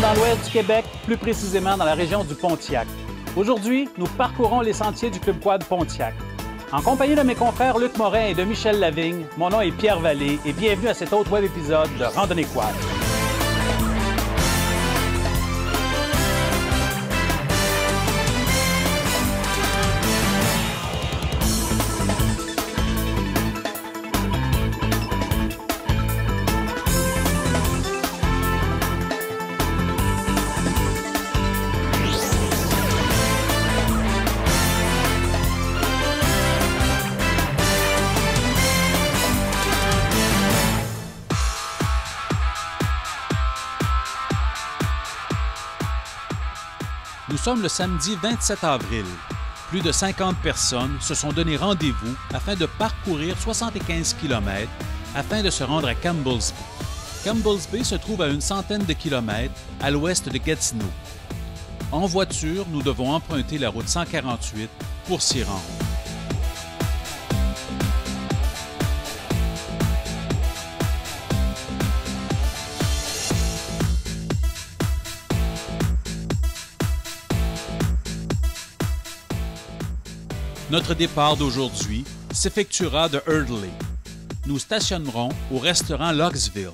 dans l'ouest du Québec, plus précisément dans la région du Pontiac. Aujourd'hui, nous parcourons les sentiers du Club Quad Pontiac. En compagnie de mes confrères Luc Morin et de Michel Lavigne, mon nom est Pierre Vallée et bienvenue à cet autre web épisode de Randonnée Quad. Nous sommes le samedi 27 avril. Plus de 50 personnes se sont donné rendez-vous afin de parcourir 75 km afin de se rendre à Campbell's Bay. Campbell's Bay se trouve à une centaine de kilomètres à l'ouest de Gatineau. En voiture, nous devons emprunter la route 148 pour s'y rendre. Notre départ d'aujourd'hui s'effectuera de Eardley. Nous stationnerons au restaurant Locksville.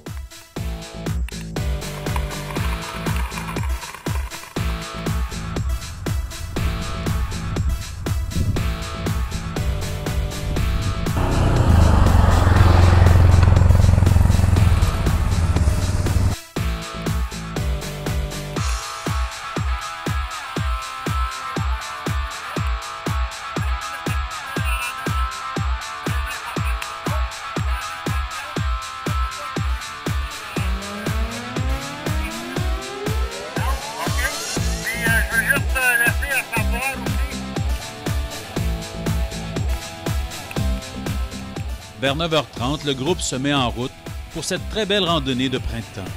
Vers 9h30, le groupe se met en route pour cette très belle randonnée de printemps.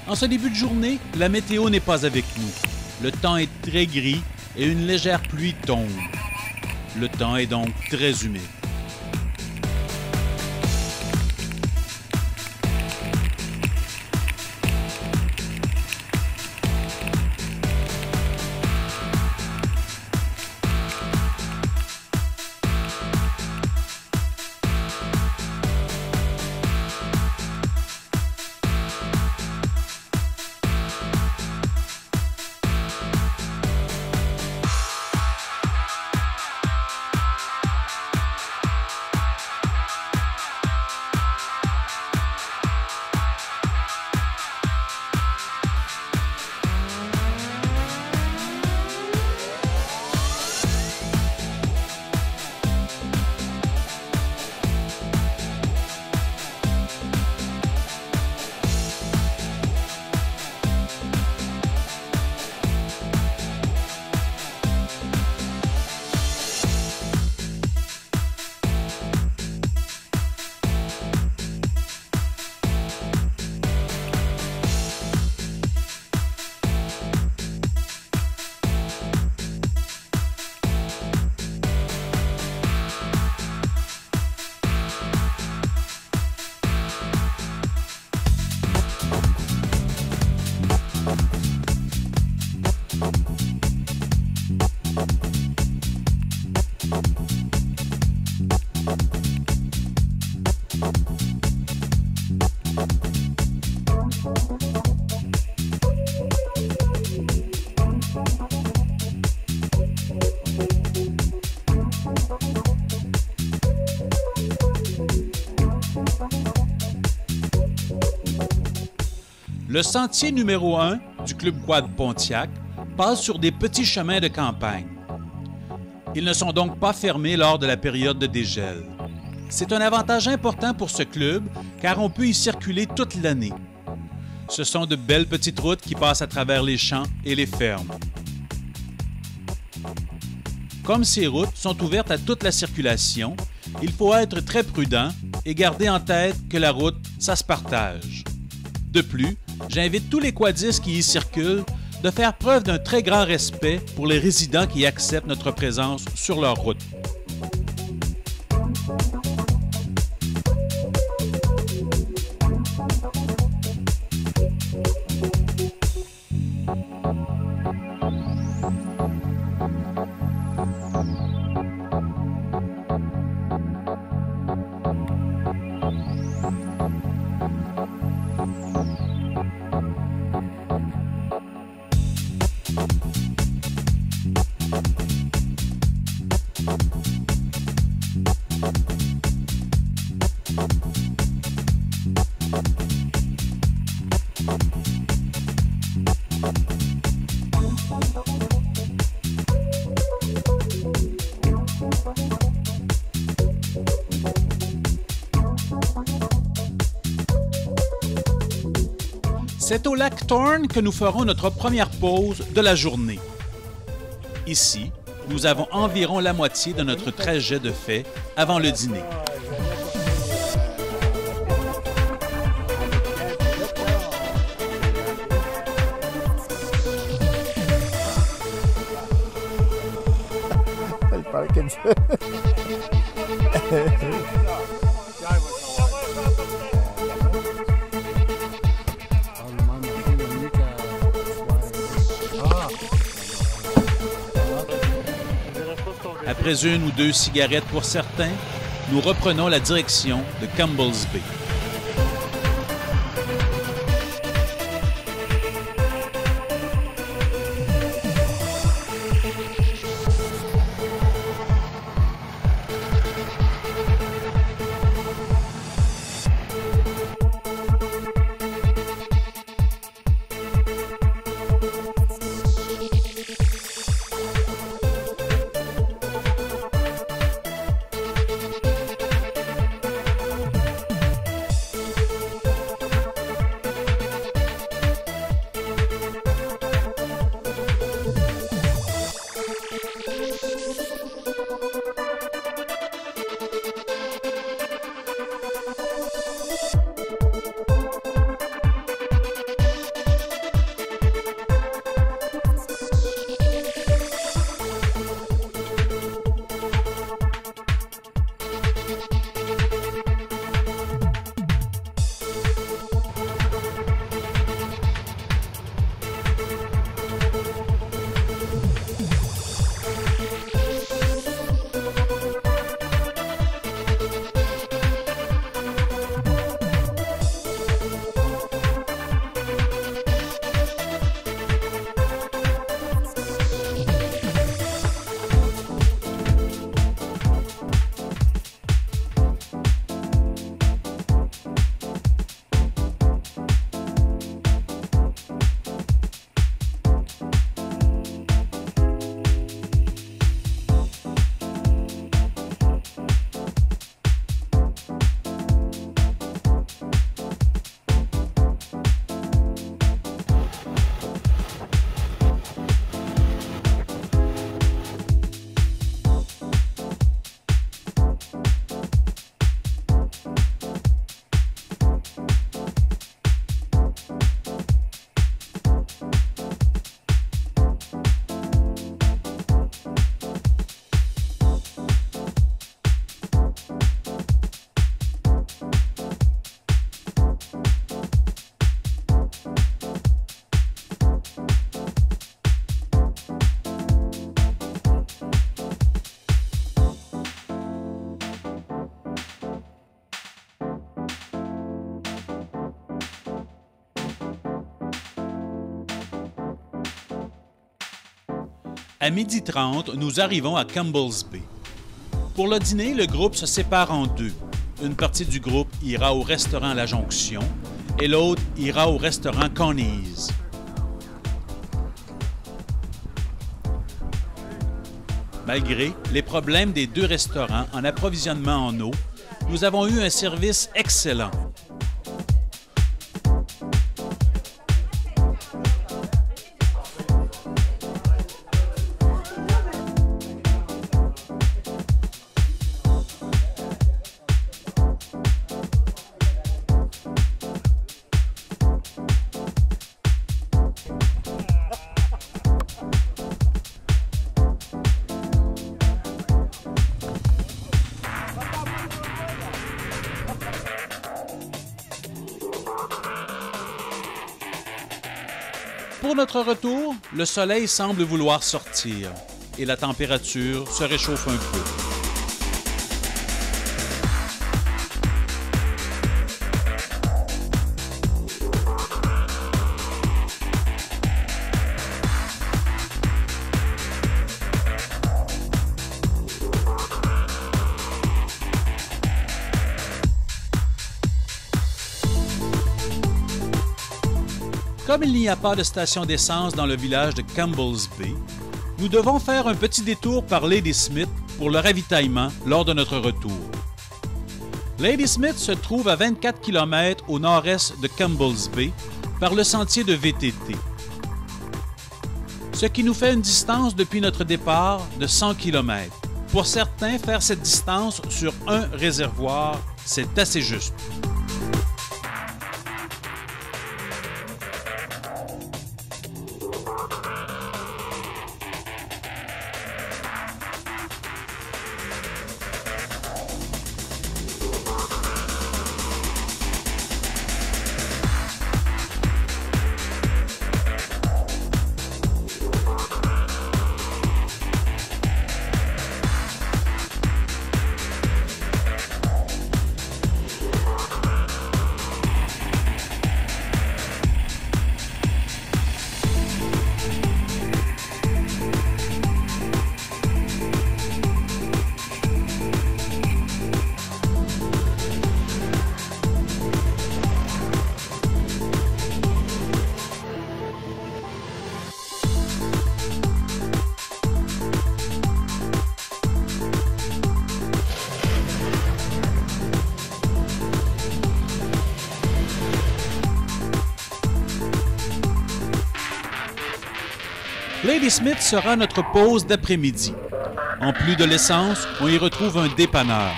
En ce début de journée, la météo n'est pas avec nous. Le temps est très gris et une légère pluie tombe. Le temps est donc très humide. Le sentier numéro 1 du Club Quad Pontiac passe sur des petits chemins de campagne. Ils ne sont donc pas fermés lors de la période de dégel. C'est un avantage important pour ce club car on peut y circuler toute l'année. Ce sont de belles petites routes qui passent à travers les champs et les fermes. Comme ces routes sont ouvertes à toute la circulation, il faut être très prudent et garder en tête que la route, ça se partage. De plus, j'invite tous les quadistes qui y circulent de faire preuve d'un très grand respect pour les résidents qui acceptent notre présence sur leur route. C'est au lac Thorn que nous ferons notre première pause de la journée. Ici, nous avons environ la moitié de notre trajet de fait avant le dîner. Après une ou deux cigarettes pour certains, nous reprenons la direction de Campbell's Bay. À 12h30, nous arrivons à Campbell's Bay. Pour le dîner, le groupe se sépare en deux. Une partie du groupe ira au restaurant La Jonction et l'autre ira au restaurant Connie's. Malgré les problèmes des deux restaurants en approvisionnement en eau, nous avons eu un service excellent. Pour notre retour, le soleil semble vouloir sortir et la température se réchauffe un peu. Comme il n'y a pas de station d'essence dans le village de Campbell's Bay, nous devons faire un petit détour par Ladysmith pour le ravitaillement lors de notre retour. Ladysmith se trouve à 24 km au nord-est de Campbell's Bay par le sentier de VTT. Ce qui nous fait une distance depuis notre départ de 100 km. Pour certains, faire cette distance sur un réservoir, c'est assez juste. Ladysmith sera notre pause d'après-midi. En plus de l'essence, on y retrouve un dépanneur.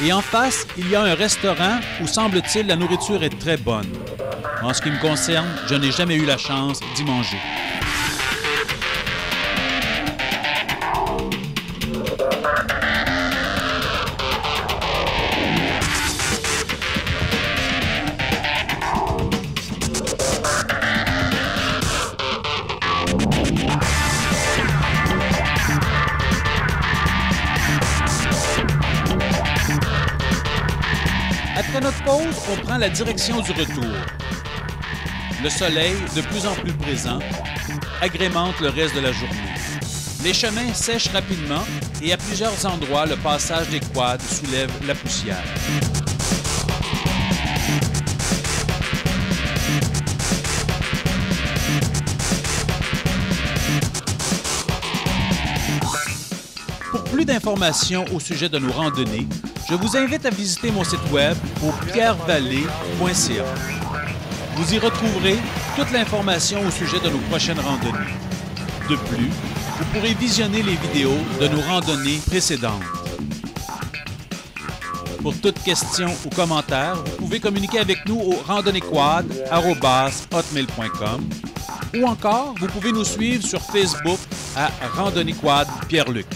Et en face, il y a un restaurant où semble-t-il la nourriture est très bonne. En ce qui me concerne, je n'ai jamais eu la chance d'y manger. Après notre pause, on prend la direction du retour. Le soleil, de plus en plus présent, agrémente le reste de la journée. Les chemins sèchent rapidement et à plusieurs endroits, le passage des quads soulève la poussière. Pour plus d'informations au sujet de nos randonnées, je vous invite à visiter mon site web au pierrevallée.ca. Vous y retrouverez toute l'information au sujet de nos prochaines randonnées. De plus, vous pourrez visionner les vidéos de nos randonnées précédentes. Pour toute question ou commentaire, vous pouvez communiquer avec nous au randonnéquad@hotmail.com ou encore, vous pouvez nous suivre sur Facebook à Randonnéquad Pierre-Luc.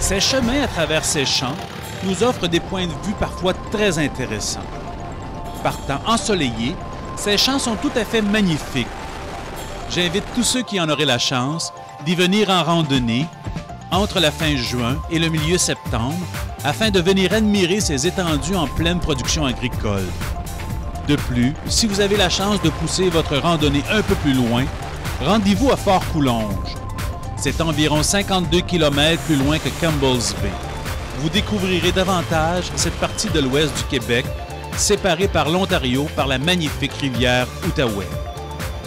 Ces chemins à travers ces champs nous offrent des points de vue parfois très intéressants. Par temps ensoleillé, ces champs sont tout à fait magnifiques. J'invite tous ceux qui en auraient la chance d'y venir en randonnée entre la fin juin et le milieu septembre afin de venir admirer ces étendues en pleine production agricole. De plus, si vous avez la chance de pousser votre randonnée un peu plus loin, rendez-vous à Fort-Coulonge. C'est environ 52 km plus loin que Campbell's Bay. Vous découvrirez davantage cette partie de l'ouest du Québec, séparée par l'Ontario par la magnifique rivière Outaouais.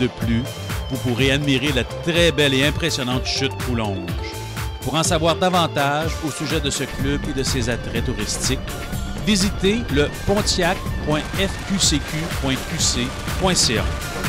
De plus, vous pourrez admirer la très belle et impressionnante chute Coulonge. Pour en savoir davantage au sujet de ce club et de ses attraits touristiques, visitez le pontiac.fqcq.qc.ca.